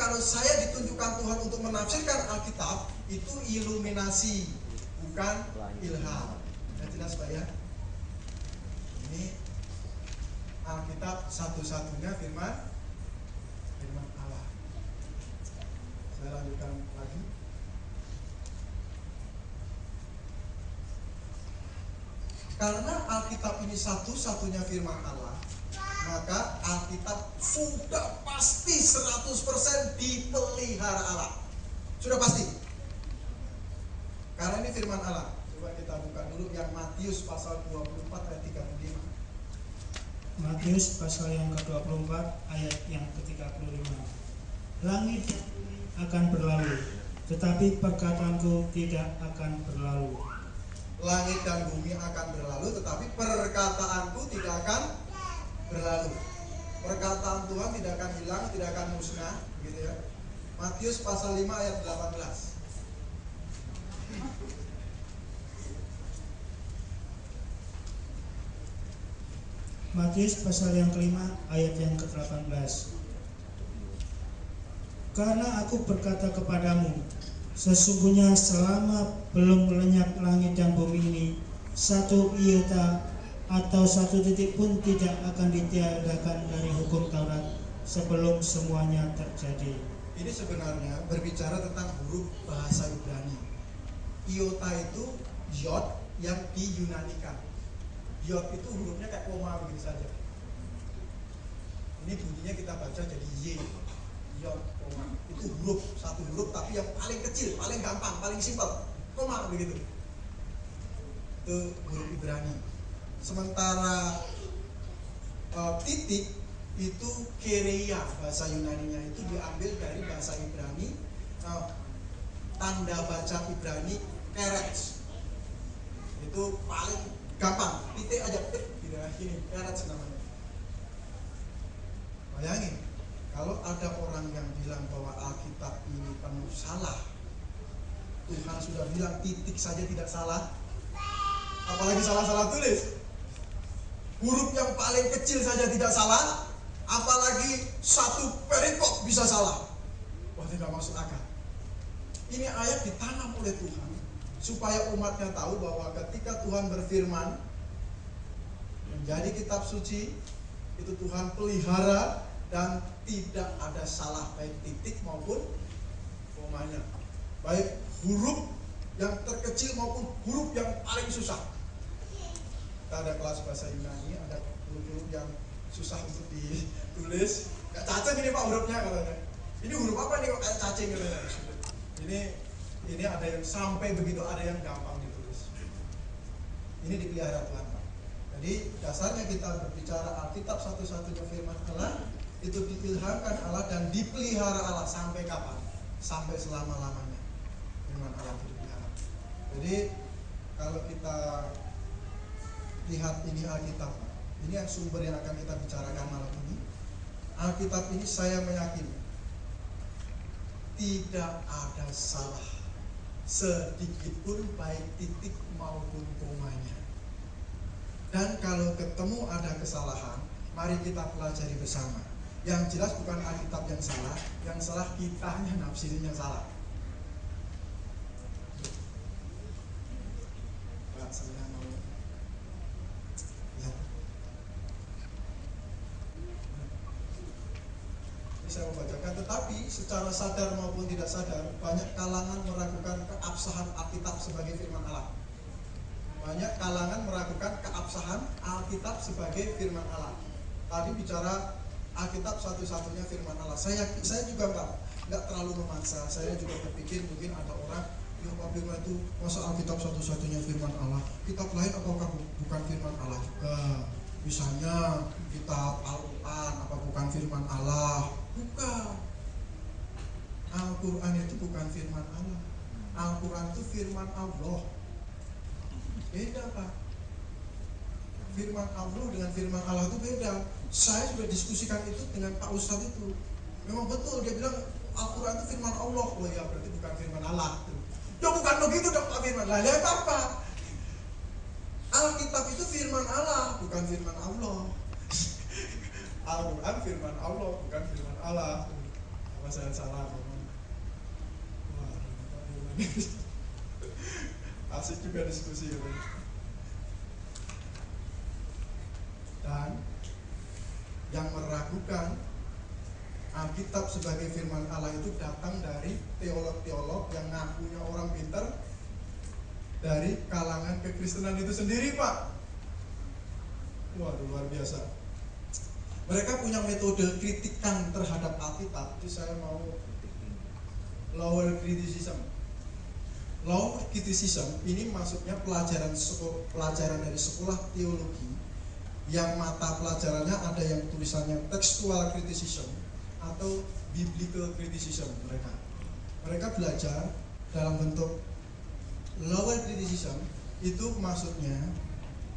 kalau saya ditunjukkan Tuhan untuk menafsirkan Alkitab, itu iluminasi, bukan ilham. Nah, jelas Pak ya? Ini Alkitab satu-satunya firman Allah. Saya lanjutkan lagi. Karena Alkitab ini satu-satunya firman Allah, maka Alkitab sudah pasti 100% dipelihara Allah. Sudah pasti. Karena ini firman Allah. Coba kita buka dulu yang Matius pasal 24 ayat 35. Matius pasal yang ke-24 ayat yang ke-35. Langit dan bumi akan berlalu, tetapi perkataanku tidak akan berlalu. Langit dan bumi akan berlalu, tetapi perkataanku tidak akan berlalu. Perkataan Tuhan tidak akan hilang, tidak akan musnah, gitu ya. Matius pasal 5 ayat 18. Matius pasal yang kelima ayat yang ke-18. Karena aku berkata kepadamu, sesungguhnya selama belum lenyap langit dan bumi ini, satu iota atau satu titik pun tidak akan ditiadakan dari hukum Taurat sebelum semuanya terjadi. Ini sebenarnya berbicara tentang huruf bahasa Ibrani. Iota itu yod yang diyunanikan. Yod itu hurufnya kayak koma begitu saja. Ini bunyinya kita baca jadi Y. Yod, koma. Itu huruf, satu huruf tapi yang paling kecil, paling gampang, paling simpel. Koma begitu. Itu huruf Ibrani. Sementara titik itu kereia, bahasa Yunaninya itu diambil dari bahasa Ibrani. Tanda baca Ibrani kerets. Itu paling gampang, titik aja, tidak gini, kerets namanya. Bayangin, kalau ada orang yang bilang bahwa Alkitab ini penuh salah, Tuhan sudah bilang titik saja tidak salah, apalagi salah-salah tulis. Huruf yang paling kecil saja tidak salah, apalagi satu perikop bisa salah. Wah, tidak masuk akal. Ini ayat ditanam oleh Tuhan supaya umatnya tahu bahwa ketika Tuhan berfirman menjadi kitab suci, itu Tuhan pelihara dan tidak ada salah baik titik maupun komanya, baik huruf yang terkecil maupun huruf yang paling susah. Kita ada kelas bahasa Yunani, ada huruf yang susah untuk ditulis. Gak cacing ini Pak hurufnya katanya. Ini huruf apa nih kok kayak cacing katanya. Ini ada yang sampai begitu, ada yang gampang ditulis. Ini dipelihara Tuhan Pak. Jadi dasarnya kita berbicara Alkitab satu-satunya firman Allah, itu diilhamkan Allah dan dipelihara Allah sampai kapan? Sampai selama-lamanya. Firman Allah itu dipelihara. Jadi kalau kita lihat ini Alkitab, ini yang sumber yang akan kita bicarakan malam ini. Alkitab ini saya meyakini tidak ada salah sedikit pun baik titik maupun komanya. Dan kalau ketemu ada kesalahan, mari kita pelajari bersama. Yang jelas bukan Alkitab yang salah kitanya nafsirin yang salah. Pak, saya mau lihat. Ini saya mau bacakan, tetapi secara sadar maupun tidak sadar, banyak kalangan meragukan keabsahan Alkitab sebagai firman Allah. Banyak kalangan meragukan keabsahan Alkitab sebagai firman Allah. Tadi bicara Alkitab satu-satunya firman Allah. Saya juga nggak terlalu memaksa. Saya juga berpikir mungkin ada orang yang firman itu masa Alkitab satu-satunya firman Allah. Kitab lain apakah bukan firman Allah juga? Misalnya kitab Al-Quran apa bukan firman Allah? Bukan. Al-Quran itu bukan firman Allah. Al-Quran itu firman Allah. Beda Pak. Firman Allah dengan firman Allah itu beda. Saya sudah diskusikan itu dengan Pak Ustadz itu. Memang betul dia bilang Al-Quran itu firman Allah. Oh ya berarti bukan firman Allah. Ya bukan begitu dong Pak firman. Lah lihat apa? Alkitab itu firman Allah, bukan firman Allah. Al-Quran firman Allah, bukan firman Allah. Apa saya salah? Wah, asik juga diskusi katanya. Dan yang meragukan Alkitab sebagai firman Allah itu datang dari teolog-teolog yang ngakunya orang pintar dari kalangan kekristenan itu sendiri, Pak. Waduh, luar biasa. Mereka punya metode kritikan terhadap Alkitab. Itu saya mau lower criticism. Lower criticism ini maksudnya pelajaran dari sekolah teologi yang mata pelajarannya ada yang tulisannya textual criticism atau biblical criticism. Mereka belajar dalam bentuk lower criticism. Itu maksudnya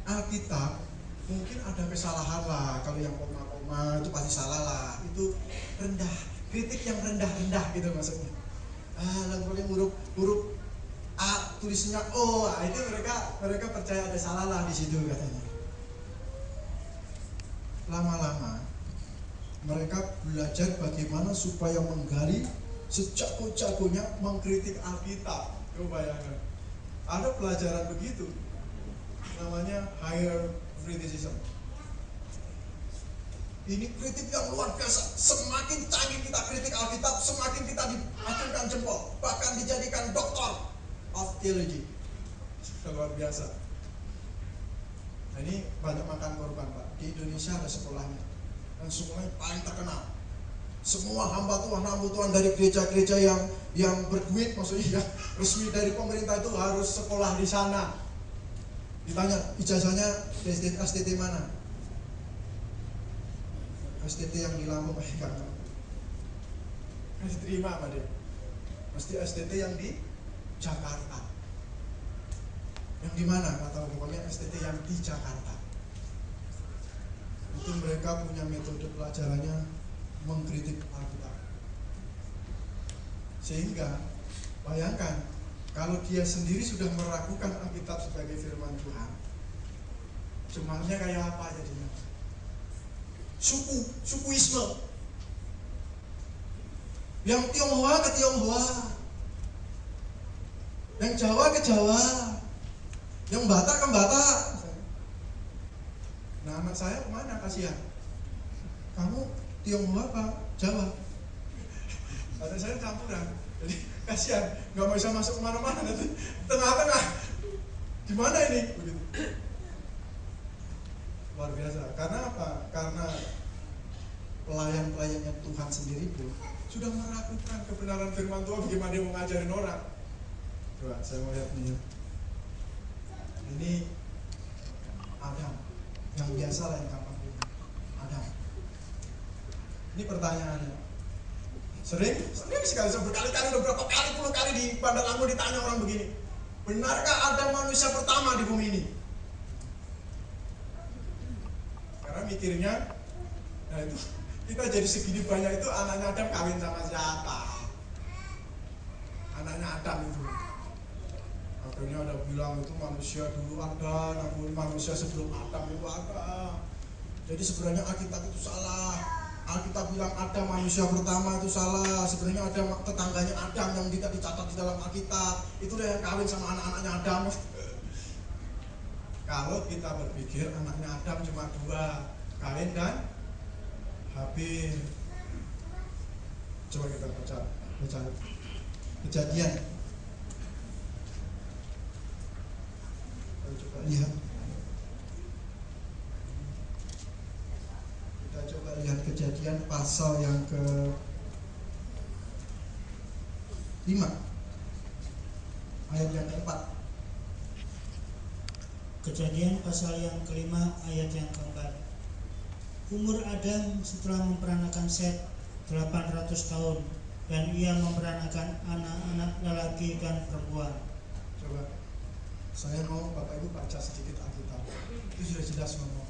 Alkitab mungkin ada kesalahan lah, kalau yang koma-koma itu pasti salah lah, itu rendah, kritik yang rendah-rendah gitu maksudnya. Lalu huruf A tulisnya O, itu mereka percaya ada salah lah di situ katanya. Lama-lama mereka belajar bagaimana supaya menggali sejago-jagonya mengkritik Alkitab. Coba bayangkan, ada pelajaran begitu, namanya higher criticism. Ini kritik yang luar biasa. Semakin canggih kita kritik Alkitab, semakin kita diacungkan jempol, bahkan dijadikan doktor of theology. Luar biasa. Nah, ini banyak makan korban, Pak. Di Indonesia ada sekolahnya, dan sekolahnya paling terkenal. Semua hamba Tuhan dari gereja-gereja yang berduit, maksudnya yang resmi dari pemerintah itu harus sekolah di sana. Ditanya ijazahnya STT mana? STT yang di Lampung, enggak. Diterima Pak dia. Mesti STT yang di Jakarta. Yang di mana? Enggak tahu, pokoknya STT yang di Jakarta. Itu mereka punya metode pelajarannya mengkritik Alkitab. Sehingga bayangkan, kalau dia sendiri sudah meragukan Alkitab sebagai firman Tuhan, cumannya kayak apa jadinya? Sukuisme. Yang Tionghoa ke Tionghoa, yang Jawa ke Jawa, yang Batak ke Batak. Nah, anak saya kemana? Kasihan. Kamu Tionghoa apa Jawa? Anak saya campuran. Jadi kasihan, nggak bisa masuk kemana-mana, nanti tengah-tengah. Gimana ini? Begitu. Luar biasa. Karena apa? Karena pelayan-pelayannya Tuhan sendiri pun sudah meragukan kebenaran firman Tuhan. Bagaimana dia mau ngajarin orang? Coba saya mau lihat nih. Ini Adam, yang biasa lah yang gampang. Adam. Ini pertanyaannya. Sering sekali, saya berkali-kali, udah berapa kali, puluh kali di Bandar Lampung ditanya orang begini. Benarkah ada manusia pertama di bumi ini? Karena mikirnya, nah itu kita jadi segini banyak itu anaknya Adam kawin sama siapa? Anaknya Adam itu. Akhirnya ada bilang itu manusia dulu ada, namun manusia sebelum Adam itu ada. Jadi sebenarnya Alkitab itu salah. Alkitab bilang ada manusia pertama itu salah. Sebenarnya ada tetangganya Adam yang tidak dicatat di dalam Alkitab. Itu dia yang kawin sama anak-anaknya Adam. Kalau kita berpikir anaknya Adam cuma dua, Kain dan Habil. Coba kita baca Kejadian. Kita coba lihat. Kita coba lihat Kejadian pasal yang ke-5 ayat yang ke-4. Kejadian pasal yang ke-5 ayat yang ke-4. Umur Adam setelah memperanakan Set 800 tahun, dan ia memperanakan anak-anak lelaki dan perempuan. Coba saya mau Bapak Ibu baca sedikit Alkitab. Itu sudah jelas ngomong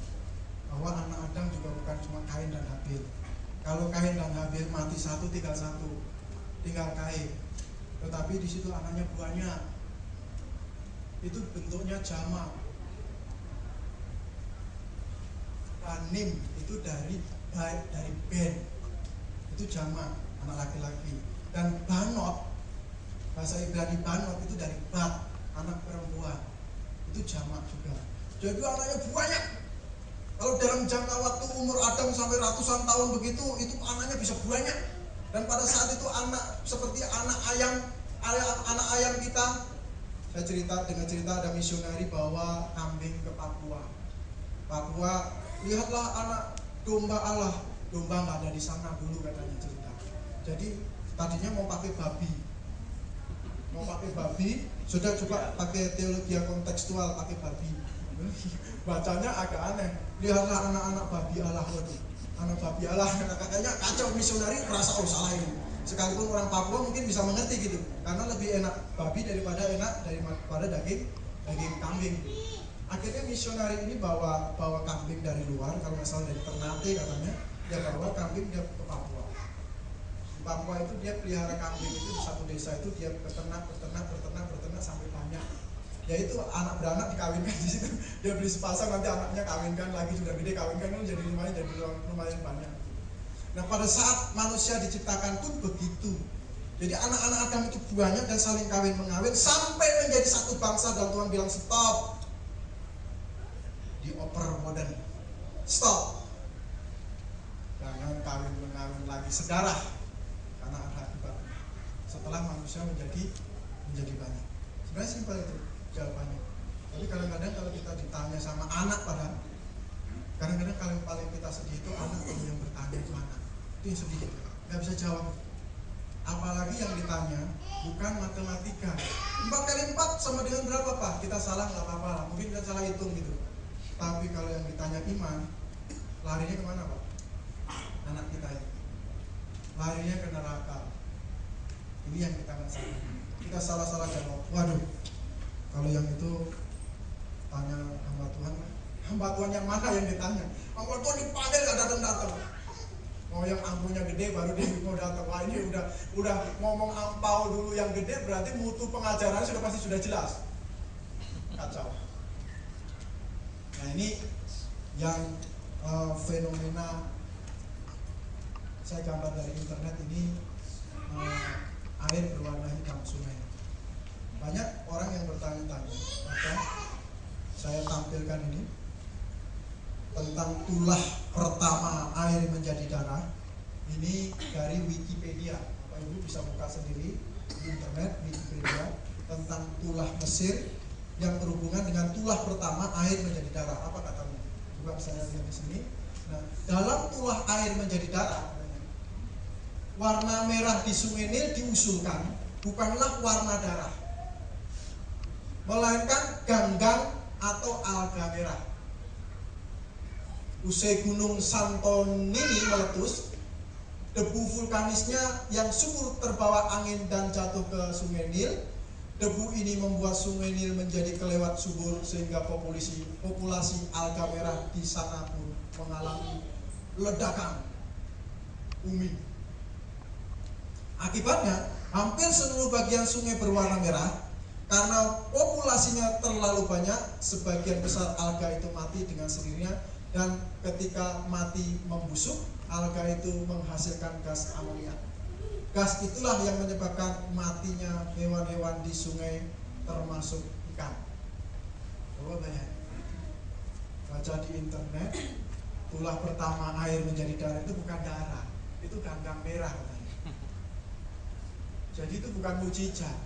bahwa anak Adam juga bukan cuma Kain dan Habil. Kalau Kain dan Habil mati satu, tinggal Kain. Tetapi di situ anaknya banyak. Itu bentuknya jamak. Banim itu dari ben, itu jamak. anak laki-laki. Dan banot, bahasa Ibrani banot itu dari bat, anak perempuan, itu jamak juga. Jadi anaknya banyak. Kalau dalam jangka waktu umur Adam sampai ratusan tahun begitu, itu anaknya bisa banyak. Dan pada saat itu anak seperti anak ayam kita. Saya dengar cerita ada misionari bawa kambing ke Papua. Lihatlah anak domba Allah. Domba nggak ada di sana dulu katanya cerita. Jadi tadinya mau pakai babi, sudah coba pakai teologi kontekstual, pakai babi. Bacanya agak aneh. Lihatlah anak-anak babi Allah, waduh, anak babi Allah, kayaknya kacau. Misionari merasa salah ini. Sekalipun orang Papua mungkin bisa mengerti gitu, karena lebih enak babi daripada daging kambing. Akhirnya misionari ini bawa kambing dari luar, kalau nggak salah dari Ternate katanya, dia bawa kambing dia ke Papua. Di Papua itu dia pelihara kambing itu di satu desa itu dia beternak sampai banyak. Yaitu anak beranak dikawinkan di situ. Dia beli sepasang, nanti anaknya kawinkan lagi, sudah gede kawinkan, jadi lumayan banyak. Nah, pada saat manusia diciptakan pun begitu. Jadi anak-anak Adam itu banyak dan saling kawin mengawin sampai menjadi satu bangsa, dan Tuhan bilang stop. Dioper modern. Stop. Jangan kawin mengawin lagi sedarah. Karena ada akibatnya. Setelah manusia menjadi banyak. Sebenarnya simpel itu jawabannya. Tapi kadang-kadang kalau kita ditanya sama anak kadang-kadang kalau paling kita sedih itu anak yang bertanya itu anak. Itu yang sedih, nggak bisa jawab. Apalagi yang ditanya bukan matematika. 4 kali 4 sama dengan berapa Pak? Kita salah nggak apa-apa lah, mungkin kita salah hitung gitu. Tapi kalau yang ditanya iman, larinya kemana Pak? Anak kita ini larinya ke neraka. Ini yang kita nggak salah. Kita salah jawab. Waduh, kalau yang itu tanya hamba Tuhan yang mana yang ditanya? Hamba Tuhan dipanggil gak datang. Mau yang ampunya gede baru dia mau datang. Wah, ini udah ngomong ampau dulu yang gede, berarti mutu pengajarannya sudah jelas. Kacau. Nah, ini yang fenomena saya gambar dari internet ini, air berwarna hitam sungai. Banyak orang yang bertanya-tanya, maka saya tampilkan ini tentang tulah pertama air menjadi darah. Ini dari Wikipedia. Bapak Ibu bisa buka sendiri di internet Wikipedia tentang tulah Mesir yang berhubungan dengan tulah pertama air menjadi darah. Apa katanya? Coba saya lihat di sini. Nah, dalam tulah air menjadi darah, warna merah di Sungai Nil diusulkan bukanlah warna darah, melainkan ganggang atau alga merah. Usai gunung Santorini meletus, debu vulkanisnya yang subur terbawa angin dan jatuh ke Sungai Nil. Debu ini membuat Sungai Nil menjadi kelewat subur sehingga populasi alga merah di sana pun mengalami ledakan bumi. Akibatnya, hampir seluruh bagian sungai berwarna merah. Karena populasinya terlalu banyak, sebagian besar alga itu mati dengan sendirinya, dan ketika mati membusuk, alga itu menghasilkan gas amonia. Gas itulah yang menyebabkan matinya hewan-hewan di sungai, termasuk ikan. Coba bayangin, baca di internet, tulah pertama air menjadi darah itu bukan darah, itu ganggang merah. Jadi itu bukan mujizat.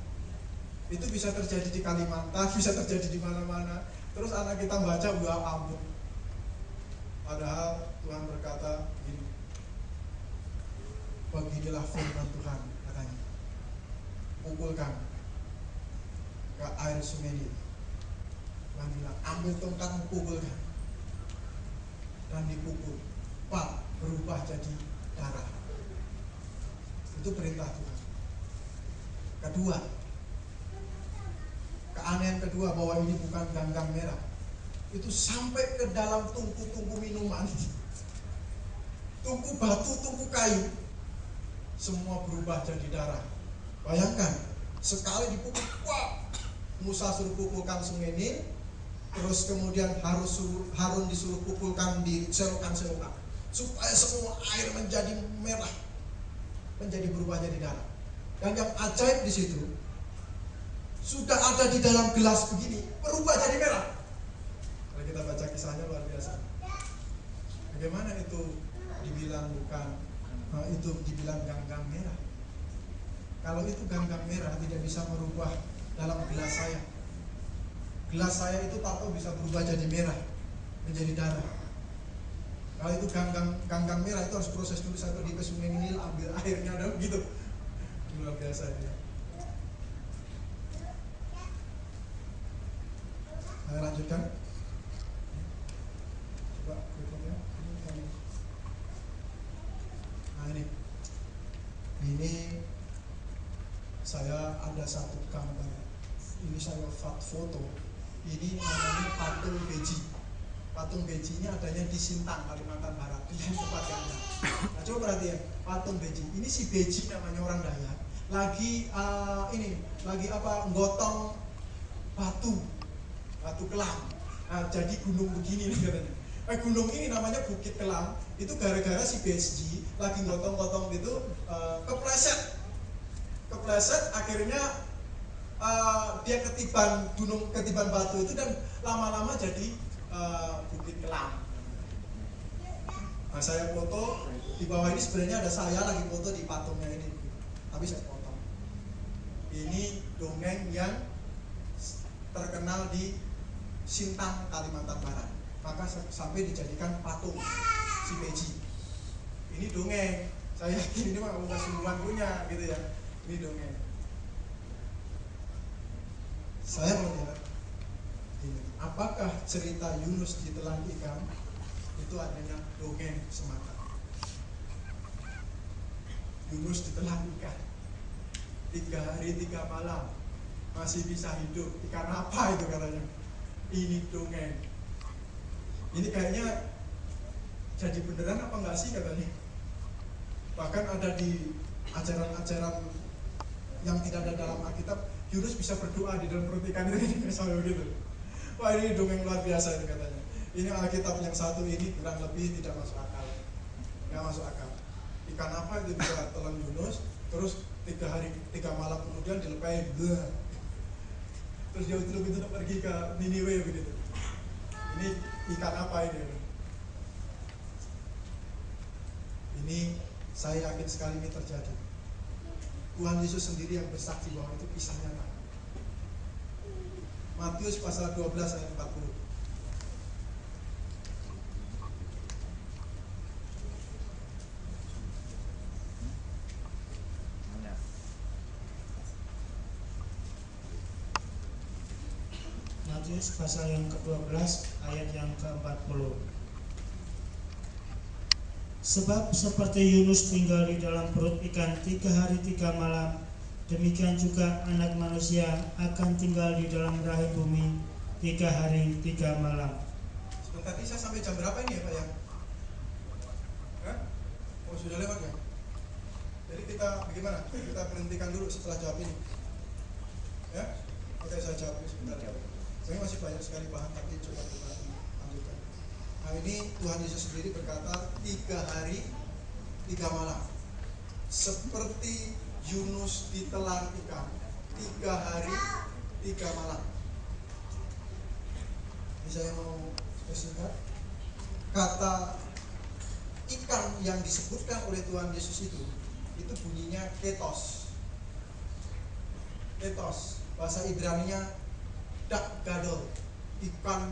Itu bisa terjadi di Kalimantan, bisa terjadi di mana-mana. Terus anak kita baca, wah ampun. Padahal Tuhan berkata begini, beginilah firman Tuhan katanya, pukulkan ke air Sungai Nil. Tuhan bilang, ambil tongkat, pukulkan, dan dipukul, Pak, berubah jadi darah. Itu perintah Tuhan. Kedua, keanehan kedua bahwa ini bukan ganggang merah, itu sampai ke dalam tungku-tungku minuman, tungku batu, tungku kayu, semua berubah jadi darah. Bayangkan, sekali dipukul, wah, Musa suruh pukulkan Sungai Nil, terus kemudian Harun disuruh pukulkan di selokan-selokan, supaya semua air menjadi merah. menjadi berubah jadi darah. Dan yang ajaib di situ, sudah ada di dalam gelas begini, berubah jadi merah. Kalau kita baca kisahnya luar biasa. Bagaimana itu dibilang itu dibilang ganggang merah? Kalau itu ganggang merah tidak bisa merubah dalam gelas saya. Gelas saya itu tato bisa berubah jadi merah, menjadi darah. Kalau itu ganggang merah itu harus proses dulu sampai di Sungai Nil, ambil airnya ada begitu. Luar biasa ya. Saya lanjutkan. Coba berikutnya. Nah ini saya ada satu gambar. Ini saya foto. Ini namanya patung beji. Patung beji ini adanya di Sintang, Kalimantan Barat. Di tempat yang ada. Nah, coba perhatian, patung beji. Ini si beji namanya orang Dayak. Lagi gotong batu kelam. Nah, jadi gunung begini nih katanya. Gunung ini namanya Bukit Kelam. Itu gara-gara si beji lagi gotong-gotong gitu kepleset akhirnya dia ketiban batu itu dan lama-lama jadi Bukit Kelam. Nah, saya foto di bawah ini sebenarnya ada saya lagi foto di patungnya ini, tapi saya potong. Ini dongeng yang terkenal di Sintang, Kalimantan Barat. Maka sampai dijadikan patung si beji. Ini dongeng. Saya yakin ini mah bukan sungguhan punya gitu ya. Ini dongeng. Saya mau lihat ini. Apakah cerita Yunus ditelan ikan itu adanya dongeng semata? Yunus ditelan ikan 3 hari 3 malam masih bisa hidup. Ikan apa itu katanya? Ini dongeng. Ini kayaknya jadi beneran apa enggak sih katanya? Bahkan ada di ajaran-ajaran yang tidak ada dalam Alkitab, Yunus bisa berdoa di dalam perut ikan itu misalnya begitu. Wah, ini dongeng luar biasa itu katanya. Ini Alkitab yang satu ini kurang lebih tidak masuk akal. Nggak masuk akal. Ikan apa itu bisa telan Yunus, terus 3 hari 3 malam kemudian dilepai, terus dia itu pergi ke Niniwe begitu. Ini ikan apa ini? Ini saya yakin sekali ini terjadi. Tuhan Yesus sendiri yang bersaksi bahwa itu kisah nyata. Matius pasal 12 ayat 40. Matius pasal yang ke-12 ayat yang ke-40. Sebab seperti Yunus tinggal di dalam perut ikan 3 hari 3 malam, demikian juga Anak Manusia akan tinggal di dalam rahim bumi 3 hari 3 malam. Sebentar, ini saya sampai jam berapa ini ya Pak ya? Oh sudah lewat ya? Jadi kita bagaimana? Kita berhentikan dulu setelah jawab ini. Ya? Oke, saya jawab sebentar. Saya masih banyak sekali bahan, tapi coba kita lanjutkan. Nah ini Tuhan Yesus sendiri berkata 3 hari 3 malam. Seperti Yunus ditelan ikan 3 hari 3 malam. Ini saya mau singkat. Kata ikan yang disebutkan oleh Tuhan Yesus itu bunyinya ketos. Ketos, bahasa Ibraninya dak gadol, ikan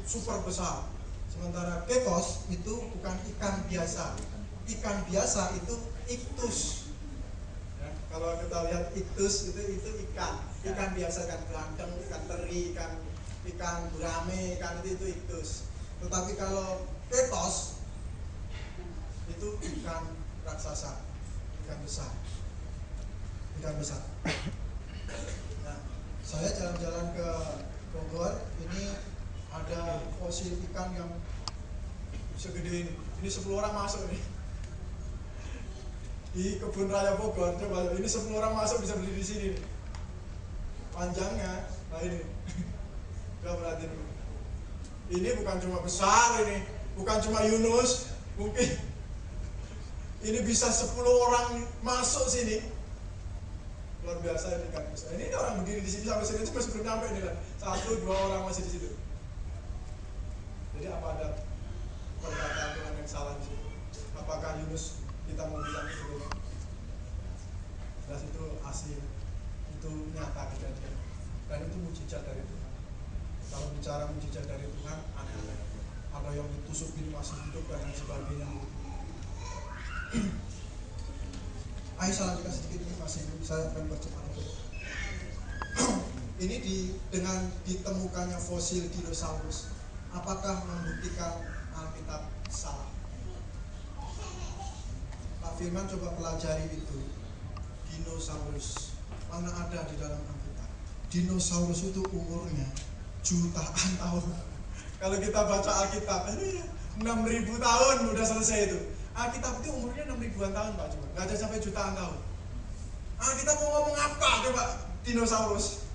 super besar. Sementara ketos itu bukan ikan biasa. Ikan biasa itu iktus. Ya, kalau kita lihat iktus itu ikan biasa, ikan belanteng, ikan teri, ikan gurame, ikan itu iktus. Tetapi kalau ketos itu ikan raksasa, ikan besar. Nah, saya jalan-jalan ke Bogor, ini ada fosil ikan yang segede ini. Ini 10 orang masuk nih. Di kebun raya Bogor, coba ini 10 orang masuk bisa berdiri di sini. Panjangnya, nah ini. Coba perhatiin. Ini bukan cuma besar ini, bukan cuma Yunus, mungkin Ini bisa 10 orang masuk sini. Luar biasa ini kan. Ini orang berdiri di sini sampai sini itu masih belum nyampe nih lah. 1-2 orang masih di situ. Jadi apa ada perkataan Tuhan yang salah di situ? Apakah Yunus kita mau bilang itu? Jelas itu asli, itu nyata kejadian. Dan itu mujizat dari Tuhan. Kalau bicara mujizat dari Tuhan, aneh-aneh. Ada yang ditusuk ini masih hidup dan lain sebagainya. Ayo saya lanjutkan sedikit, ini masih saya akan percepat. Ini dengan ditemukannya fosil dinosaurus, apakah membuktikan Alkitab salah? Pak Firman coba pelajari itu. Dinosaurus mana ada di dalam Alkitab? Dinosaurus itu umurnya jutaan tahun. Kalau kita baca Alkitab, 6.000 tahun udah selesai itu. Alkitab itu umurnya 6.000-an tahun Pak, coba nggak ada sampai jutaan tahun. Alkitab mau ngomong apa coba? Dinosaurus.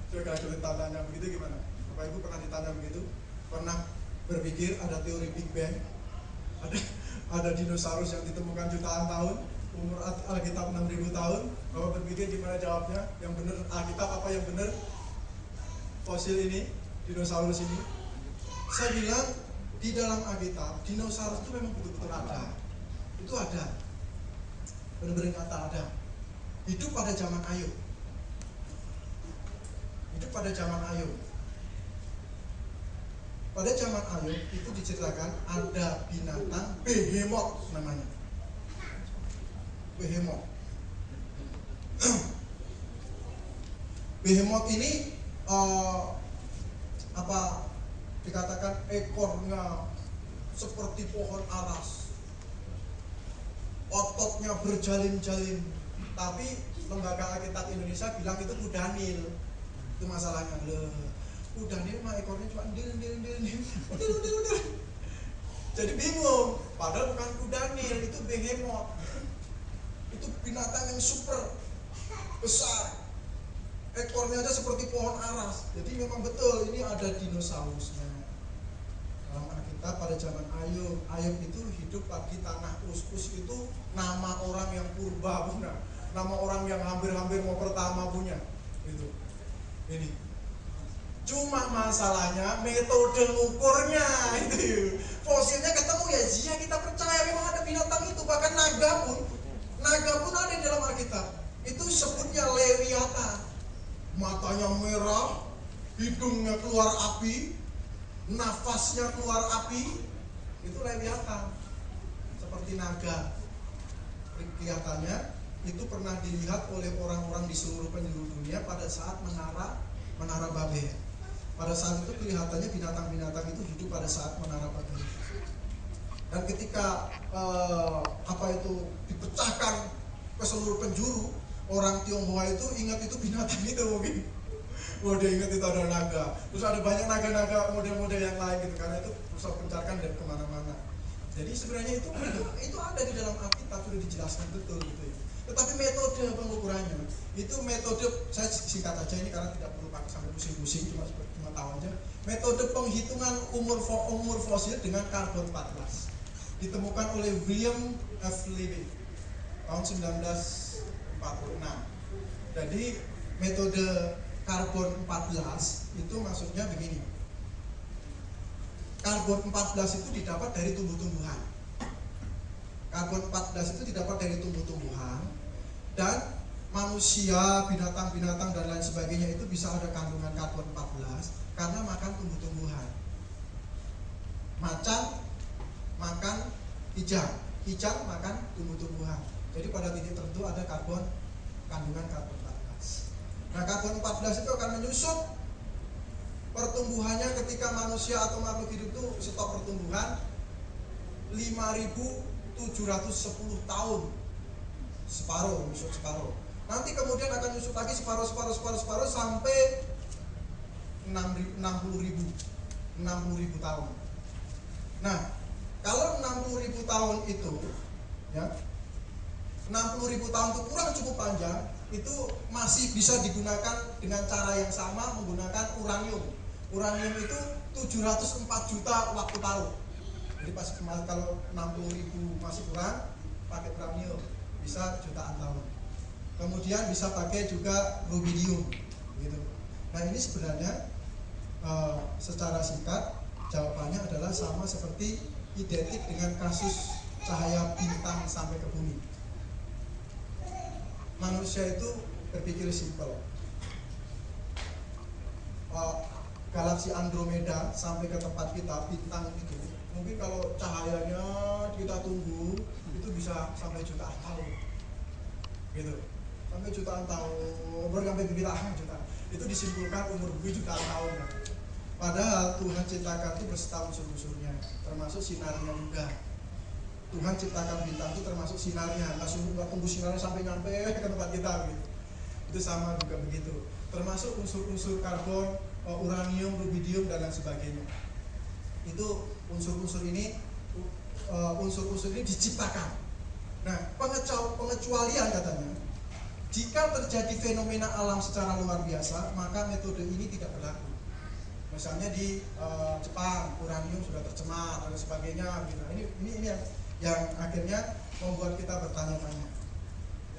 Coba kalau ditanya begitu gimana? Bapak Ibu pernah ditanya begitu? Pernah berpikir ada teori Big Bang? Ada dinosaurus yang ditemukan jutaan tahun, umur Alkitab 6.000 tahun. Bapak berpikir gimana jawabnya? Yang benar Alkitab apa yang benar? Fosil ini, dinosaurus ini. Saya bilang di dalam Alkitab dinosaurus itu memang betul-betul ada. Itu ada. Benar-benar nyata ada. Hidup pada zaman Ayub. Hidup pada zaman Ayub. Pada zaman Ayub itu diceritakan ada binatang Behemoth namanya. Behemoth. Behemoth ini dikatakan ekornya seperti pohon aras, ototnya berjalin-jalin. Tapi lembaga Alkitab Indonesia bilang itu kudanil. Itu masalahnya. Kudanil mah ekornya cuma ndil. Jadi bingung. Padahal bukan kudanil, itu Behemoth. Itu binatang yang super besar. Ekornya aja seperti pohon aras. Jadi memang betul ini ada dinosaurusnya. Dalam Alkitab pada zaman Ayub itu hidup di tanah Us itu nama orang yang purba punya, nama orang yang hampir-hampir mau pertama punya. Gitu. Ini. Cuma masalahnya metode ngukurnya itu. Fosilnya ketemu ya, iya kita percaya memang ada binatang itu. Bahkan naga pun ada di dalam Alkitab. Itu sebutnya Lewiatan. Matanya merah, hidungnya keluar api, nafasnya keluar api. Itu Lewiatan. Seperti naga. Kelihatannya itu pernah dilihat oleh orang-orang di seluruh penjuru dunia pada saat menara Babel. Pada saat itu kelihatannya binatang-binatang itu hidup pada saat menara Babel. Dan ketika dipecahkan ke seluruh penjuru, orang Tionghoa itu ingat itu binatang itu mungkin. Dia ingat itu ada naga. Terus ada banyak naga-naga model-model yang lain gitu, karena itu pusat pencarkan dari kemana-mana. Jadi sebenarnya itu ada di dalam Alkitab, sudah dijelaskan betul gitu ya. Tetapi metode pengukurannya itu metode, saya singkat aja ini karena tidak perlu pakai sampai pusing-pusing, cuma tahu aja. Metode penghitungan umur fosil dengan karbon 14 ditemukan oleh William F. Levy tahun 1946. Jadi metode karbon 14 itu maksudnya begini. Karbon 14 itu didapat dari tumbuh-tumbuhan. Karbon 14 itu didapat dari tumbuh-tumbuhan, dan manusia, binatang-binatang dan lain sebagainya itu bisa ada kandungan karbon 14 karena makan tumbuh-tumbuhan. Macan makan kijang makan tumbuh-tumbuhan. Jadi pada titik tertentu ada kandungan karbon 14. Nah, karbon 14 itu akan menyusup pertumbuhannya ketika manusia atau makhluk hidup itu stop pertumbuhan 5.710 tahun. Separuh. Nanti kemudian akan nyusut lagi separuh sampai 60.000 tahun. Nah, kalau 60.000 tahun itu ya, 60.000 tahun itu kurang cukup panjang, itu masih bisa digunakan dengan cara yang sama menggunakan uranium. Uranium itu 704 juta waktu taruh. Jadi pas kalau 60.000 masih kurang, pakai uranium, bisa jutaan tahun. Kemudian bisa pakai juga rubidium, gitu. Nah ini sebenarnya secara singkat jawabannya adalah sama seperti identik dengan kasus cahaya bintang sampai ke bumi. Manusia itu berpikir simpel. Galaksi Andromeda sampai ke tempat kita, bintang itu mungkin kalau cahayanya kita tunggu itu bisa sampai jutaan tahun, gitu. Sampai jutaan tahun, baru sampai jutaan itu disimpulkan umur bumi jutaan tahun ya. Padahal Tuhan ciptakan itu bersetahun unsur-unsurnya, termasuk sinarnya juga. Tuhan ciptakan bintang itu termasuk sinarnya, nggak tunggu sinarnya sampai nyampe ke tempat kita gitu. Itu sama juga begitu, termasuk unsur-unsur karbon, uranium, rubidium dan lain sebagainya. Itu unsur-unsur ini diciptakan. Nah, pengecualian katanya, jika terjadi fenomena alam secara luar biasa, maka metode ini tidak berlaku. Misalnya di Jepang, uranium sudah tercemar dan sebagainya. Gitu. Ini yang akhirnya membuat kita bertanya-tanya.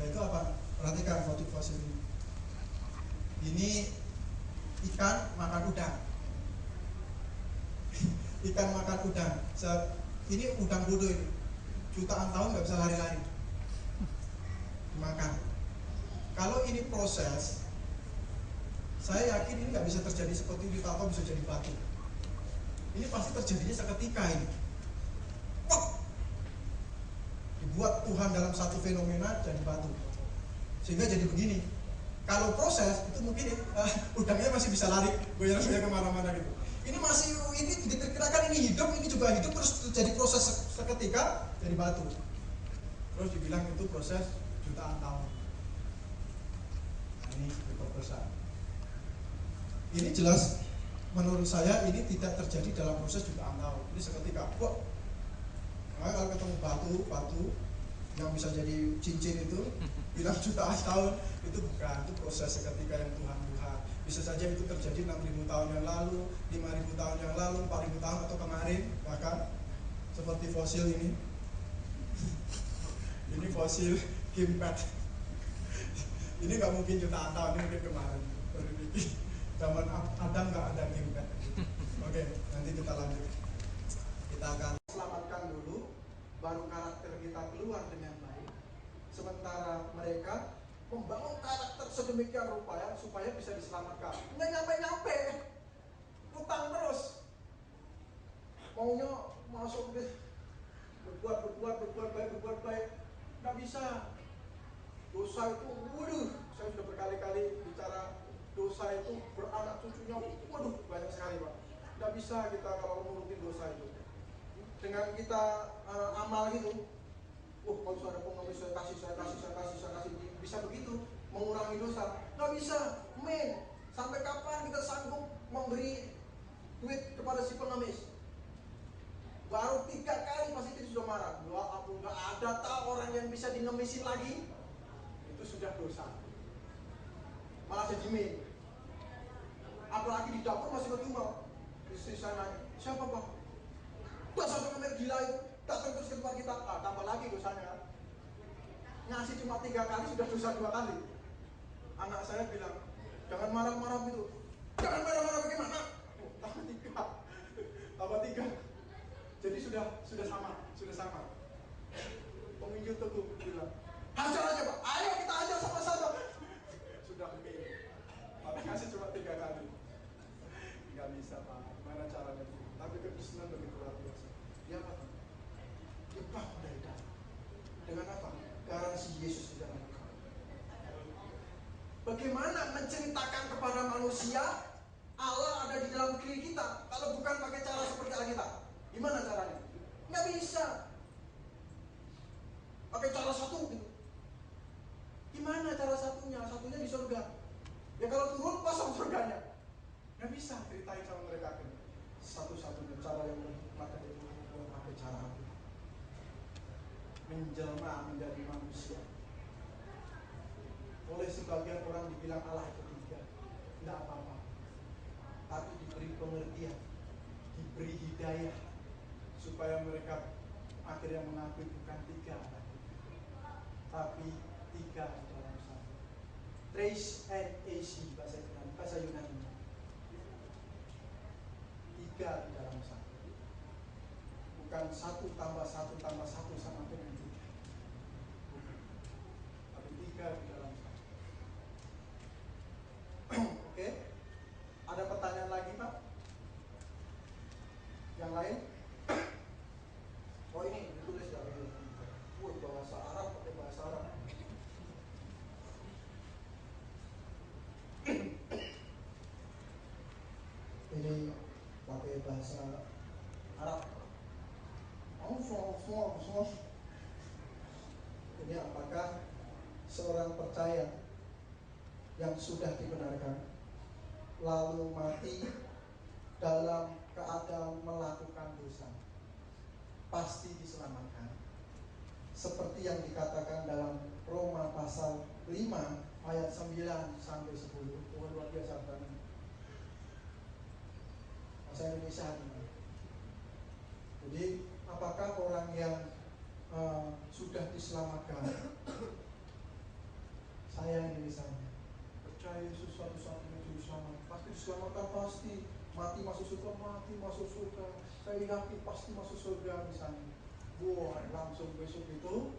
Yaitu apa? Perhatikan motif fosil ini. Ini ikan makan udang. Ikan makan udang. Ini udang bodoh ini. Jutaan tahun nggak bisa lari-lari. Makan. Kalau ini proses, saya yakin ini nggak bisa terjadi seperti itu atau bisa jadi batu. Ini pasti terjadinya seketika ini. Dibuat Tuhan dalam satu fenomena jadi batu. Sehingga jadi begini. Kalau proses itu mungkin udangnya masih bisa lari, goyang-goyang kemana-mana gitu. Ini diperkirakan ini hidup, ini juga hidup, terus terjadi proses seketika jadi batu. Terus dibilang itu proses jutaan tahun. Nah, ini diperbesar. Ini jelas menurut saya ini tidak terjadi dalam proses jutaan tahun. Ini seketika, nah, kalau ketemu batu yang bisa jadi cincin itu bilang jutaan tahun, itu bukan, itu proses seketika yang Tuhan buat. Bisa saja itu terjadi 6.000 tahun yang lalu, 5.000 tahun yang lalu, 4.000 tahun atau kemarin, bahkan seperti fosil ini. Ini fosil Kimpat. Ini nggak mungkin jutaan tahun, ini mungkin kemarin. Zaman Adam nggak ada Kimpat. Oke, nanti kita lanjut. Kita akan selamatkan dulu, baru karakter kita keluar dengan baik. Sementara mereka membangun karakter sedemikian rupa ya, supaya bisa diselamatkan. Nggak nyampe-nyampe, utang terus. Maunya masuk berbuat baik, nggak bisa. Dosa itu, waduh, saya sudah berkali-kali bicara dosa itu beranak cucunya, waduh, banyak sekali Pak. Nggak bisa kita kalau menurutin dosa itu. Dengan kita amal gitu, kalau ada pengemis saya kasih, bisa begitu mengurangi dosa. Nggak bisa, sampai kapan kita sanggup memberi duit kepada si pengemis? Baru 3 kali pasti dia sudah marah. Ya ampun, nggak ada orang yang bisa dingemisin lagi. Itu sudah dosa. Malah jadi apalagi di dapur masih ngedumel. Istri saya nanya, siapa Pak? Dasar pengemis gila itu, datang terus ke tempat kita. Tambah lagi dosanya. Ngasih cuma 3 kali sudah dosa 2 kali. Anak saya bilang, jangan marah-marah gitu. Jangan marah-marah bagaimana? Tambah 3. Jadi sudah sama. Penginjil teguh bilang, hajar aja Pak, ayo kita ajar sama-sama. Sudah tapi kasih cuma 3 kali. Nggak bisa Pak, gimana caranya? Tapi kekristenan begitu luar biasa. Dia apa? Dia bangun dari dalam. Dengan apa? Garansi Yesus di dalam kamu. Bagaimana menceritakan kepada manusia Allah ada di dalam diri kita kalau bukan pakai cara seperti Alkitab? Gimana caranya? Nggak bisa. Pakai cara satu gitu. Gimana cara satunya? Satunya di surga. Ya kalau turun pasang surganya. Nggak bisa ceritain sama mereka. Satu-satunya cara yang berhikmat itu pakai cara apa? Menjelma menjadi manusia. Oleh sebagian orang dibilang Allah itu 3. Tidak apa-apa. Tapi diberi pengertian, diberi hidayah, supaya mereka akhirnya mengakui bukan 3, tapi tiga di dalam satu. Trace and AC bahasa Yunani. Tiga di dalam satu. Bukan 1+1+1 sama dengan 3. Tapi 3 di dalam satu. Oke. Ada pertanyaan lagi, Pak? Yang lain? Oh, ini ditulis dari bahasa Arab pakai bahasa Arab. Ini pakai bahasa Arab. Semua. Ini apakah seorang percaya yang sudah dibenarkan lalu mati dalam keadaan melakukan dosa pasti diselamatkan, seperti yang dikatakan dalam Roma pasal 5 ayat 9 sampai 10. Tuhan luar biasa banget. Bahasa Indonesia ini. Jadi apakah orang yang sudah diselamatkan, saya ini misalnya percaya Yesus satu-satunya juru selamat, pasti diselamatkan, pasti mati masuk surga, saya yakin pasti masuk surga misalnya. Wah, langsung besok itu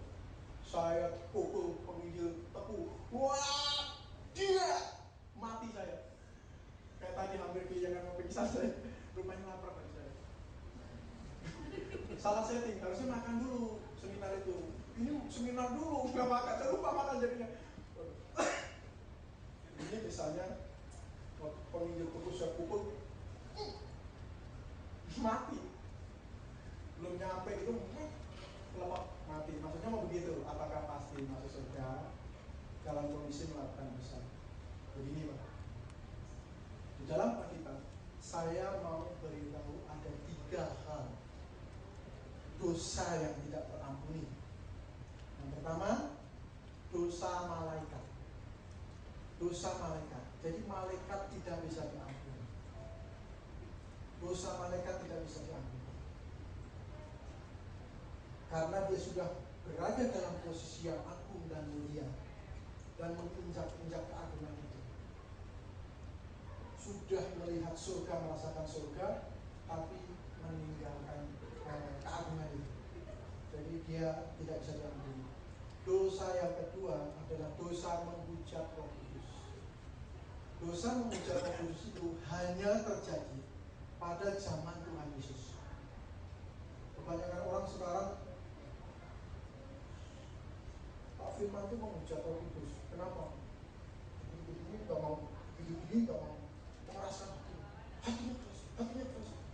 saya pukul penginjil tepu, wah dia mati saya. Kayak tadi hampir kehilangan mau pingsan saya, rumahnya lapar kan saya. Salah setting, harusnya makan dulu seminar itu. Ini seminar dulu, nggak makan, saya lupa makan jadinya. Ini misalnya penginjil tepu saya pukul, mati. Belum nyampe itu lemak mati. Maksudnya mau begitu, apakah pasti masuk surga dalam kondisi melakukan dosa? Begini, Pak. Di dalam Alkitab saya mau beritahu ada 3 hal dosa yang tidak terampuni. Yang pertama, dosa malaikat. Dosa malaikat. Jadi malaikat tidak bisa diampuni. Dosa malaikat tidak bisa diampuni. Karena dia sudah berada dalam posisi yang agung dan mulia dan menginjak-injak keagungan itu. Sudah melihat surga, merasakan surga, tapi meninggalkan keagungan itu. Jadi dia tidak bisa diampuni. Dosa yang kedua adalah dosa menghujat Roh Kudus. Dosa menghujat Roh Kudus itu hanya terjadi pada zaman Tuhan Yesus. Kebanyakan orang sekarang Pak Firman itu menghujat Roh Kudus. Kenapa? Ini nggak mau, ini nggak mau merasakan hatinya keras,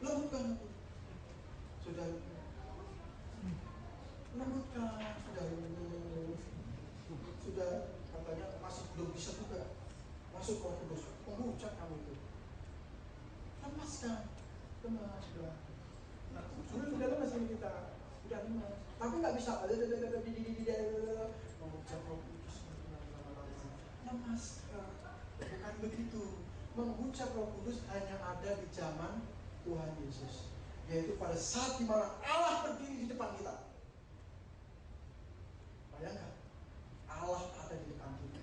lembutkan hati. Sudah katanya masih belum bisa juga masuk Roh Kudus, menghujat kamu itu. Lepaskan, lemas sudah. Nah, sudah lemas ini kita, sudah lemas. Tapi nggak bisa, menghujat Roh Kudus lepaskan. Bukan begitu. Menghujat Roh Kudus hanya ada di zaman Tuhan Yesus, yaitu pada saat dimana Allah berdiri di depan kita. Bayangkan, Allah ada di depan kita.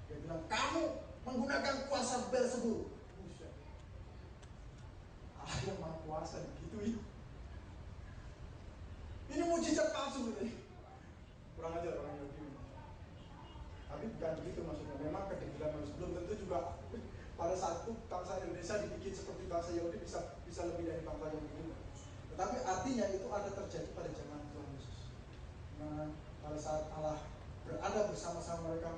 Dia bilang, kamu menggunakan kuasa Beelzebul. Allah yang maha kuasa digituin. Ini mujizat palsu gitu. Kurang ajar orang Yahudi. Tapi bukan begitu maksudnya. Memang kedengaran manusia belum tentu juga pada saat itu bangsa Indonesia dibikin seperti bangsa Yahudi bisa lebih dari bangsa Yahudi. Tetapi artinya itu ada terjadi pada zaman Tuhan Yesus. Nah, pada saat Allah berada bersama-sama mereka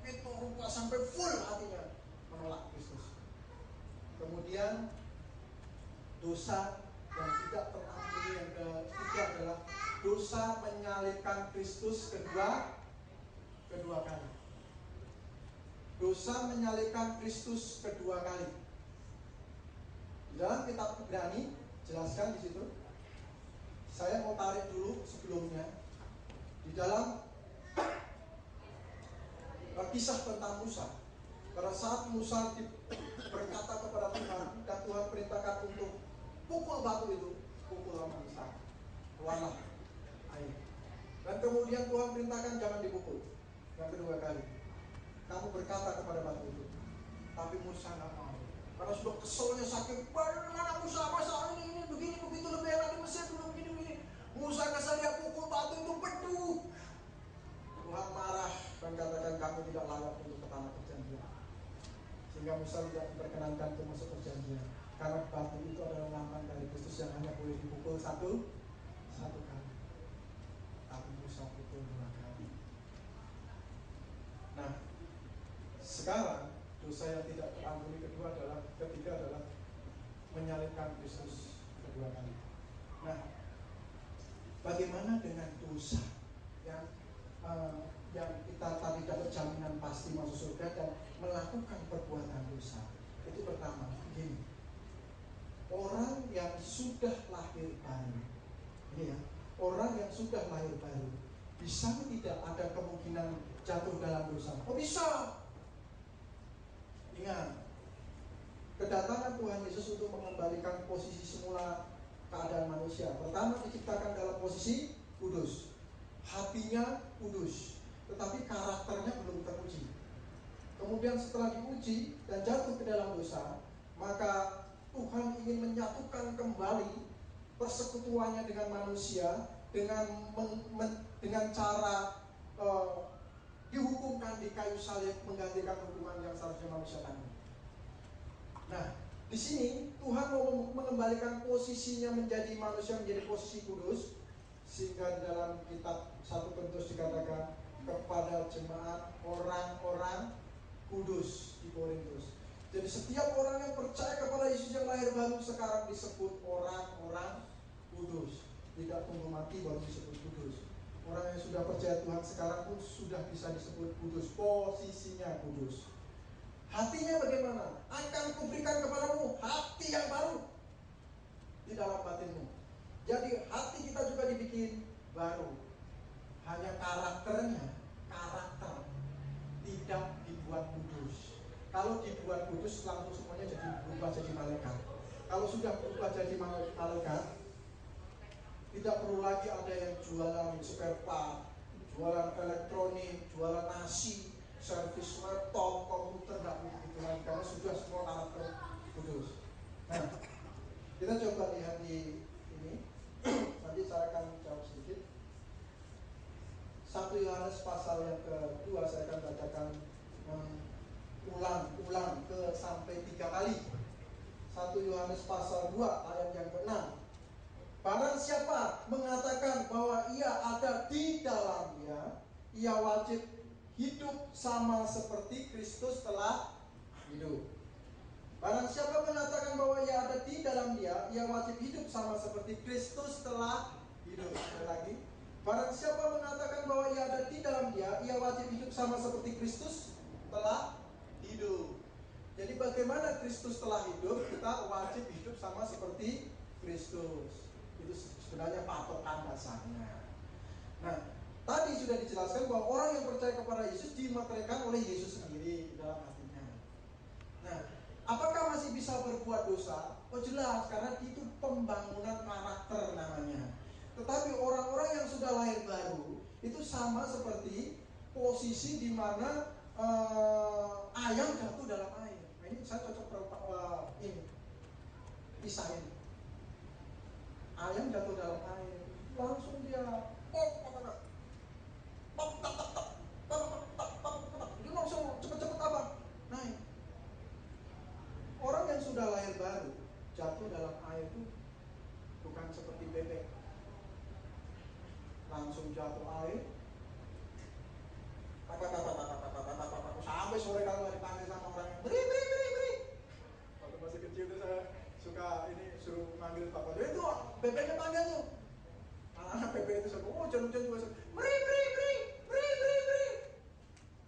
begitu rupa sampai full hatinya menolak Kristus. Kemudian dosa yang tidak terampuni yang ketiga adalah dosa menyalibkan Kristus kedua kali. Dosa menyalibkan Kristus kedua kali. Di dalam kitab Ibrani jelaskan di situ. Saya mau tarik dulu sebelumnya. Di dalam kisah tentang Musa. Pada saat Musa berkata kepada Tuhan dan Tuhan perintahkan untuk pukul batu itu, pukul sama Musa, keluarlah air. Dan kemudian Tuhan perintahkan jangan dipukul. Yang kedua kali, kamu berkata kepada batu itu. Tapi Musa nggak mau. Karena sudah keselnya saking bagaimana Musa masa ini begini begitu lebih enak di Mesir dulu begini. Musa kesal dia pukul batu itu penuh. Tuhan marah dan katakan kamu tidak layak untuk ke tanah perjanjian. Sehingga Musa tidak diperkenankan untuk masuk perjanjian. Karena batu itu adalah lambang dari Kristus yang hanya boleh dipukul satu kali. Tapi Musa pukul 2 kali. Nah, sekarang dosa yang tidak terampuni ketiga adalah menyalibkan Kristus kedua kali. Nah, bagaimana dengan dosa yang kita tadi dapat jaminan pasti masuk surga dan melakukan perbuatan dosa? Itu pertama, begini. Orang yang sudah lahir baru, ini ya, orang yang sudah lahir baru bisa tidak ada kemungkinan jatuh dalam dosa? Oh bisa. Ingat, kedatangan Tuhan Yesus untuk mengembalikan posisi semula keadaan manusia. Pertama diciptakan dalam posisi kudus, hatinya kudus, tetapi karakternya belum teruji. Kemudian setelah diuji dan jatuh ke dalam dosa, maka Tuhan ingin menyatukan kembali persekutuannya dengan manusia dengan cara dihukumkan di kayu salib, menggantikan hukuman yang seharusnya manusia tanggung. Nah, di sini Tuhan mau mengembalikan posisinya menjadi manusia, menjadi posisi kudus, sehingga di dalam kitab 1 Korintus dikatakan kepada jemaat orang-orang kudus di Korintus. Jadi setiap orang yang percaya kepada Yesus yang lahir baru sekarang disebut orang-orang kudus. Tidak tunggu mati baru disebut kudus. Orang yang sudah percaya Tuhan sekarang pun sudah bisa disebut kudus, posisinya kudus. Hatinya bagaimana? Akan kuberikan kepadamu hati yang baru di dalam batinmu. Jadi hati kita juga dibikin baru. Hanya karakter tidak dibuat kudus. Kalau dibuat kudus langsung semuanya berubah jadi malaikat. Kalau sudah berubah jadi malaikat, tidak perlu lagi ada yang jualan spare part, jualan elektronik, jualan nasi, servis laptop, komputer, nggak begitu lagi karena sudah semua karakter kudus. Nah, kita coba lihat di ini. Nanti saya akan jawab sedikit. 1 Yohanes pasal yang kedua saya akan bacakan ulang ke sampai 3 kali. 1 Yohanes pasal 2 ayat yang ke-6. Barang siapa mengatakan bahwa ia ada di dalam Dia, ia wajib hidup sama seperti Kristus telah hidup. Barang siapa mengatakan bahwa ia ada di dalam Dia, ia wajib hidup sama seperti Kristus telah hidup. Sekali lagi, barang siapa mengatakan bahwa ia ada di dalam Dia, ia wajib hidup sama seperti Kristus telah hidup. Jadi bagaimana Kristus telah hidup, kita wajib hidup sama seperti Kristus. Itu sebenarnya patokan dasarnya. Nah, tadi sudah dijelaskan bahwa orang yang percaya kepada Yesus dimateraikan oleh Yesus sendiri dalam hatinya. Nah, apakah masih bisa berbuat dosa? Oh jelas, karena itu pembangunan karakter namanya. Tetapi orang-orang yang sudah lahir baru itu sama seperti posisi di mana ayam jatuh dalam air. Nah, ini saya cocok ini kisah ini. Ayam jatuh dalam air, langsung dia dia langsung cepet-cepet apa? Naik. Orang yang sudah lahir baru jatuh dalam air itu bukan seperti bebek, langsung jatuh air, sampai sore kalau dipanggil sama orang yang beri. Waktu masih kecil tuh saya suka ini suruh manggil papa. Jadi itu bebeknya panggil tuh. Anak bebek itu suka, oh jalan-jalan juga suka, beri.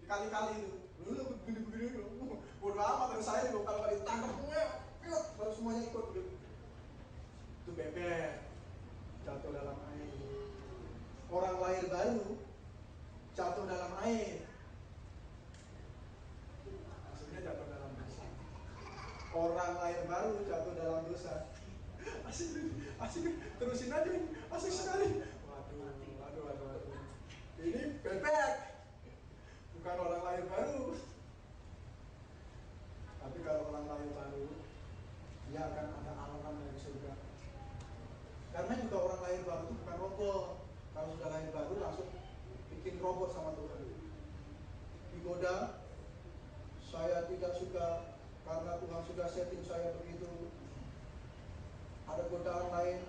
Dikali-kali itu. Lu begini. Bodoh amat dari saya itu kalau nggak ditangkapnya, baru semuanya ikut begitu. Itu bebek jatuh dalam air. Orang lahir baru jatuh dalam air. Maksudnya jatuh dalam dosa. Orang lahir baru jatuh dalam dosa. Asik, terusin aja, asik sekali. Waduh. Ini bebek, bukan orang lahir baru. Tapi kalau orang lahir baru, dia akan ada alarm dari surga. Karena juga orang lahir baru itu bukan robot. Kalau sudah lahir baru langsung bikin robot sama Tuhan. Digoda, saya tidak suka karena Tuhan sudah setting saya begitu. Ada godaan lain,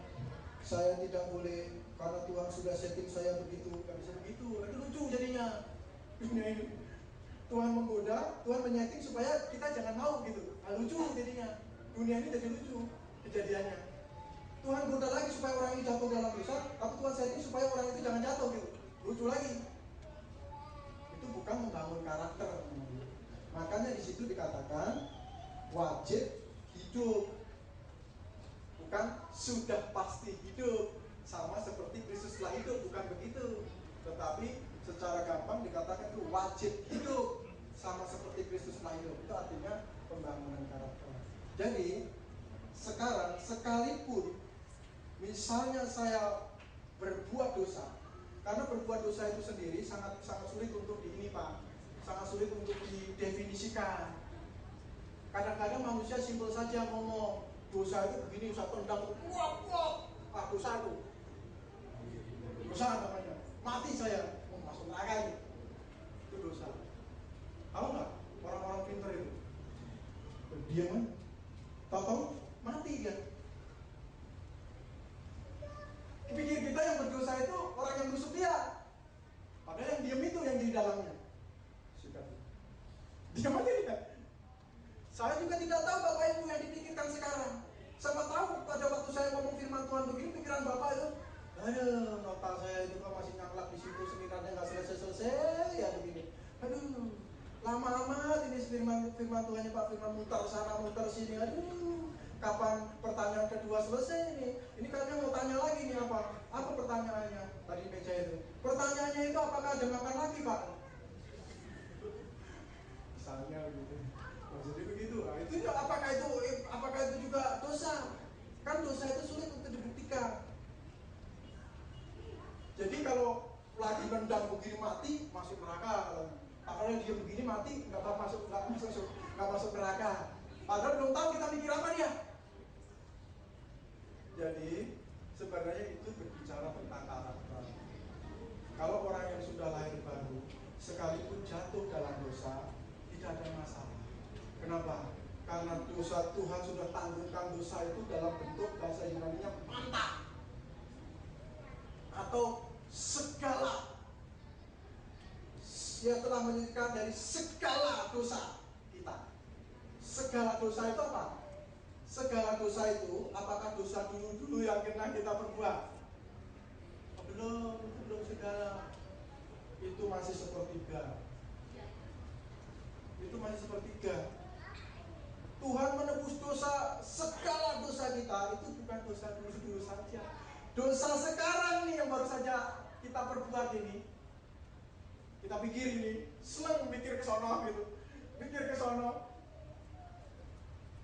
saya tidak boleh karena Tuhan sudah setting saya begitu. Gak bisa begitu, itu lucu jadinya. Dunia ini Tuhan menggoda, Tuhan menyeting supaya kita jangan mau gitu. Lucu jadinya. Dunia ini jadi lucu kejadiannya. Tuhan goda lagi supaya orang ini jatuh dalam dosa, tapi Tuhan setting supaya orang itu jangan jatuh gitu. Lucu lagi. Itu bukan membangun karakter. Makanya di situ dikatakan wajib hidup, bukan sudah pasti hidup. Sama seperti Kristus telah hidup, bukan begitu. Tetapi secara gampang dikatakan itu wajib hidup, sama seperti Kristus telah hidup. Itu artinya pembangunan karakter. Jadi sekarang sekalipun misalnya saya berbuat dosa, karena berbuat dosa itu sendiri sangat sulit untuk sangat sulit untuk didefinisikan. Kadang-kadang manusia simpel saja ngomong dosa itu begini, saya tendang, dosa itu, dosa namanya, mati saya, masuk neraka itu dosa. Tahu nggak orang-orang pintar itu? Dia tahu mati dia. Pikir kita yang berdosa itu orang yang busuk dia, padahal yang diam itu yang di dalamnya. Diam aja dia. Saya juga tidak tahu Bapak Ibu yang dipikirkan sekarang. Siapa tahu pada waktu saya ngomong firman Tuhan begini, pikiran Bapak itu, aduh, nota saya itu kan masih nyanglak di situ, seminarnya nggak selesai ya begini. Aduh, lama amat ini firman Tuhannya Pak, firman muter sana muter sini. Aduh, kapan pertanyaan kedua selesai ini? Ini kayaknya mau tanya lagi nih apa? Apa pertanyaannya tadi meja itu? Pertanyaannya itu apakah ada makan lagi Pak? Misalnya gitu. Jadi begitu. Nah, itu apakah itu juga dosa? Kan dosa itu sulit untuk dibuktikan. Jadi kalau lagi nendang begini mati, masuk neraka. Kalau dia begini mati, nggak masuk neraka. Padahal belum tahu kita mikir apa dia. Jadi sebenarnya itu berbicara tentang karakter. Kalau orang yang sudah lahir baru, sekalipun jatuh dalam dosa, tidak ada masalah. Kenapa? Karena dosa Tuhan sudah tanggungkan dosa itu dalam bentuk bahasa Yunani-nya manta, atau segala. Dia telah menyingkirkan dari segala dosa kita. Segala dosa itu apa? Segala dosa itu apakah dosa dulu yang pernah kita perbuat? Belum segala. Itu masih sepertiga. Tuhan menebus dosa, segala dosa kita. Itu bukan dosa dulu saja. Dosa sekarang nih yang baru saja kita perbuat ini. Kita pikir ini, senang mikir ke sono gitu. Mikir ke sono.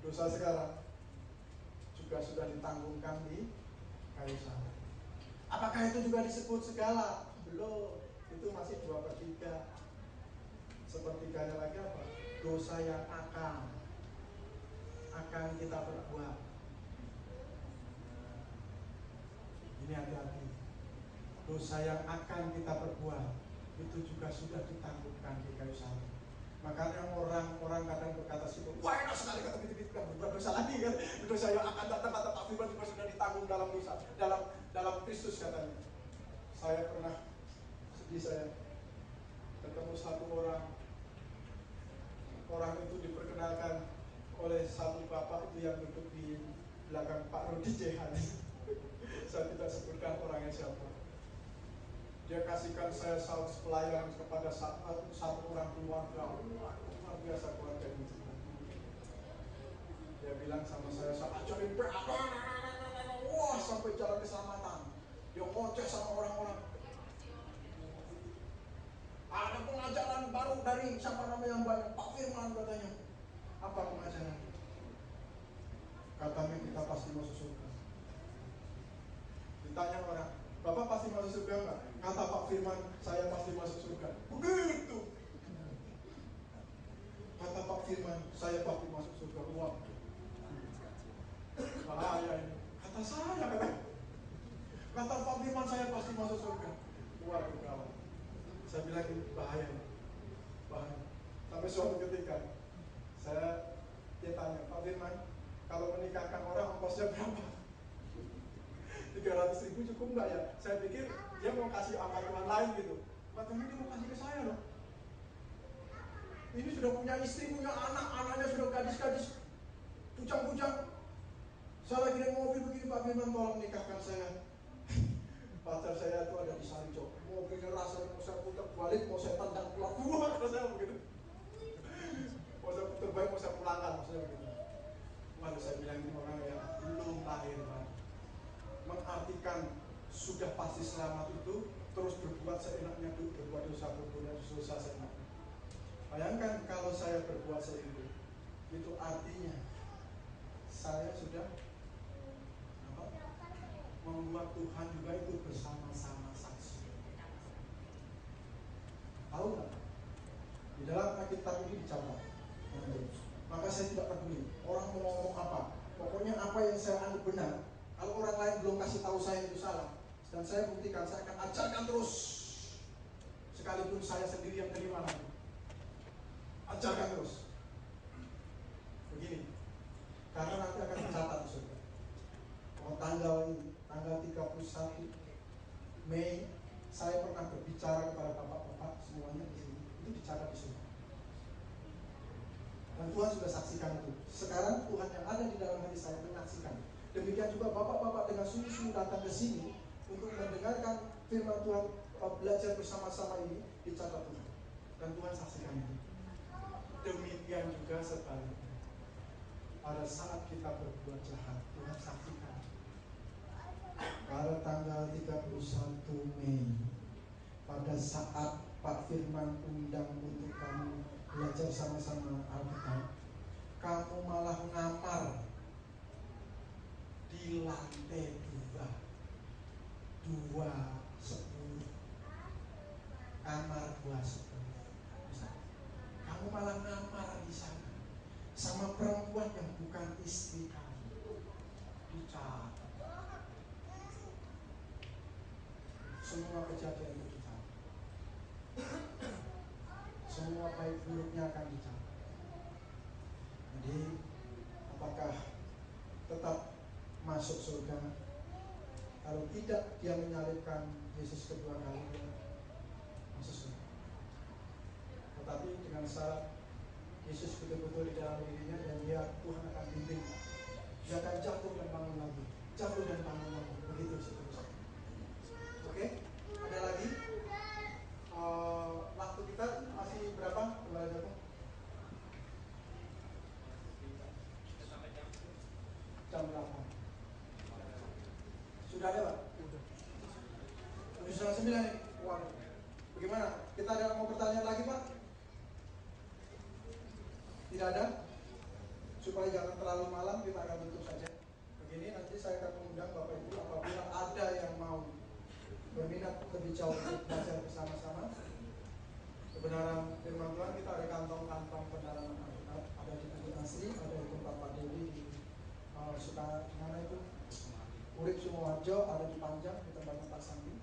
Dosa sekarang juga sudah ditanggungkan di kayu salib. Apakah itu juga disebut segala? Belum. Itu masih 2/3. Sepertiganya lagi apa? Dosa yang akan kita perbuat. Ini hati-hati. Dosa yang akan kita perbuat itu juga sudah ditanggungkan di kayu salib. Makanya orang kadang berkata sih, wah enak sekali kata kita berbuat dosa lagi kan. Dosa yang akan datang kata Pak Firman juga sudah ditanggung dalam dosa, dalam Kristus katanya. Saya pernah sedih, saya ketemu satu orang itu diperkenalkan oleh satu bapak itu yang duduk di belakang Pak Rudi Jehan. Saya tidak sebutkan orangnya siapa. Dia kasihkan saya saus pelayan kepada satu orang keluarga, luar biasa keluarga ini. Dia bilang sama saya ajarin berapa, wah sampai jalan keselamatan. Dia ngoceh sama orang-orang. Ada pengajaran baru dari siapa namanya yang banyak, Pak Firman katanya. Apa pengajaran? Katanya kita pasti masuk surga. Ditanya orang, Bapak Bapak pasti masuk surga enggak? Kata Pak Firman, saya pasti masuk surga. Begitu. Kata Pak Firman, saya pasti masuk surga. Uang. Bahaya ini. Kata saya, kata Pak Firman, saya pasti masuk surga. Waduh kawan. Saya bilang ini bahaya. Bahaya. Sampai suatu ketika dia tanya, Pak Firman, kalau menikahkan orang ongkosnya berapa? 300.000 cukup nggak ya? Saya pikir dia mau kasih apa Tuhan lain gitu. Katanya dia mau kasih ke saya loh. Ini sudah punya istri, punya anak, anaknya sudah gadis-gadis, bujang-bujang. Saya lagi naik mobil begini, Pak Firman tolong nikahkan saya. Pacar saya itu ada di Sarjo. Mobilnya rasanya mau saya putar balik, mau saya tendang keluar kalau saya begitu. Mau saya putar balik, mau saya pulangkan, maksudnya begitu. Waduh, saya bilang ini orang yang belum lahir, Pak. Mengartikan sudah pasti selamat itu terus berbuat seenaknya, berbuat dosa seenaknya. Bayangkan kalau saya berbuat seenaknya, itu artinya saya sudah membuat Tuhan juga itu bersama-sama saksi. Tahu nggak? Di dalam Alkitab ini dicatat. Maka saya tidak peduli orang mau ngomong apa. Pokoknya apa yang saya anggap benar. Kalau orang lain belum kasih tahu saya itu salah, dan saya buktikan, saya akan ajarkan terus. Sekalipun saya sendiri yang terima lagi. Ajarkan terus. Begini. Karena nanti akan dicatat di surga. Tanggal 31 Mei saya pernah berbicara kepada bapak-bapak semuanya di sini. Itu dicatat di sini. Dan Tuhan sudah saksikan itu. Sekarang Tuhan yang ada di dalam hati saya menyaksikan. Demikian juga bapak-bapak dengan sungguh-sungguh datang ke sini untuk mendengarkan firman Tuhan, belajar bersama-sama ini, dicatat Tuhan. Dan Tuhan saksikan itu. Demikian juga sebaliknya. Pada saat kita berbuat jahat, Tuhan saksikan. Pada tanggal 31 Mei, pada saat Pak Firman undang untuk kamu belajar sama-sama Alkitab, kamu malah ngamar di lantai 210, kamar 210. Kamu malah ngamar di sana sama perempuan yang bukan istri kamu. Dicatat. Semua kejadian itu dicatat. Semua baik buruknya akan dicatat. Jadi, apakah tetap masuk surga? Kalau tidak dia menyalibkan Yesus kedua kali, dia masuk surga. Tetapi dengan syarat Yesus betul-betul di dalam dirinya, dan dia Tuhan akan bimbing. Dia akan jatuh dan bangun lagi, jatuh dan bangun lagi, begitu seterusnya. Oke, ada lagi? Waktu kita masih berapa? Belajar jam 8. Sudah ada, Pak? Sudah. 7:09 nih. Waduh. Bagaimana? Kita ada mau pertanyaan lagi, Pak? Tidak ada? Supaya jangan terlalu malam, kita akan tutup saja. Begini, nanti saya akan mengundang Bapak Ibu apabila ada yang mau berminat lebih jauh untuk belajar bersama-sama kebenaran firman Tuhan. Kita ada kantong-kantong pendalaman Alkitab, ada di Bukit Asri, ada di tempat Pak Dewi di suka mana itu Urip Sumoharjo, ada di Panjang di tempat samping.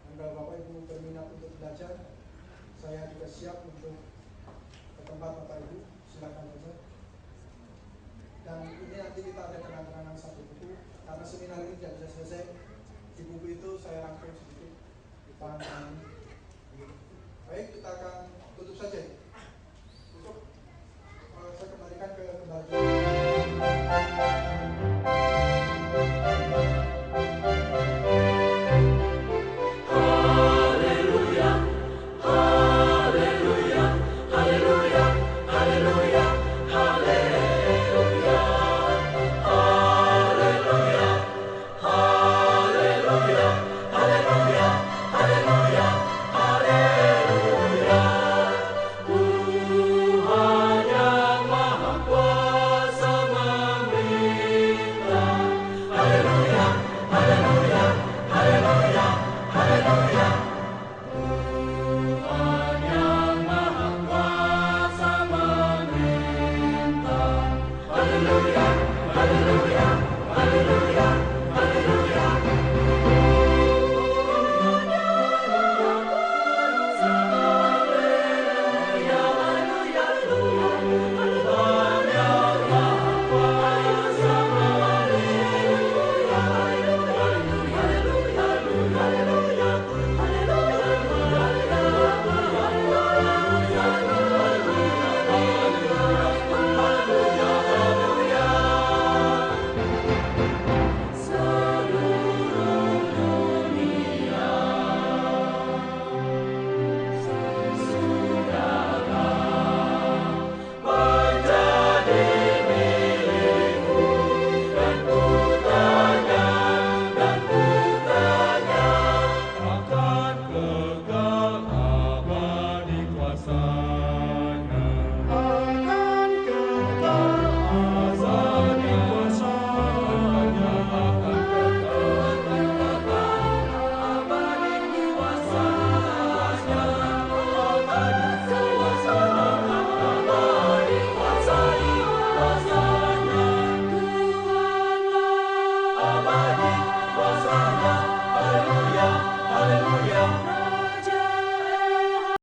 Dan kalau Bapak Ibu berminat untuk belajar, saya juga siap untuk ke tempat Bapak Ibu, silakan saja. Dan ini nanti kita ada kenang-kenangan satu buku, karena seminar ini tidak bisa selesai. Di buku itu saya rangkum sedikit bahan-bahan. Baik, kita akan tutup saja. Tutup. Saya kembalikan ke kembali. Haleluya, haleluya, haleluya, haleluya, haleluya, haleluya, haleluya, haleluya, haleluya, haleluya. haleluya, haleluya, haleluya.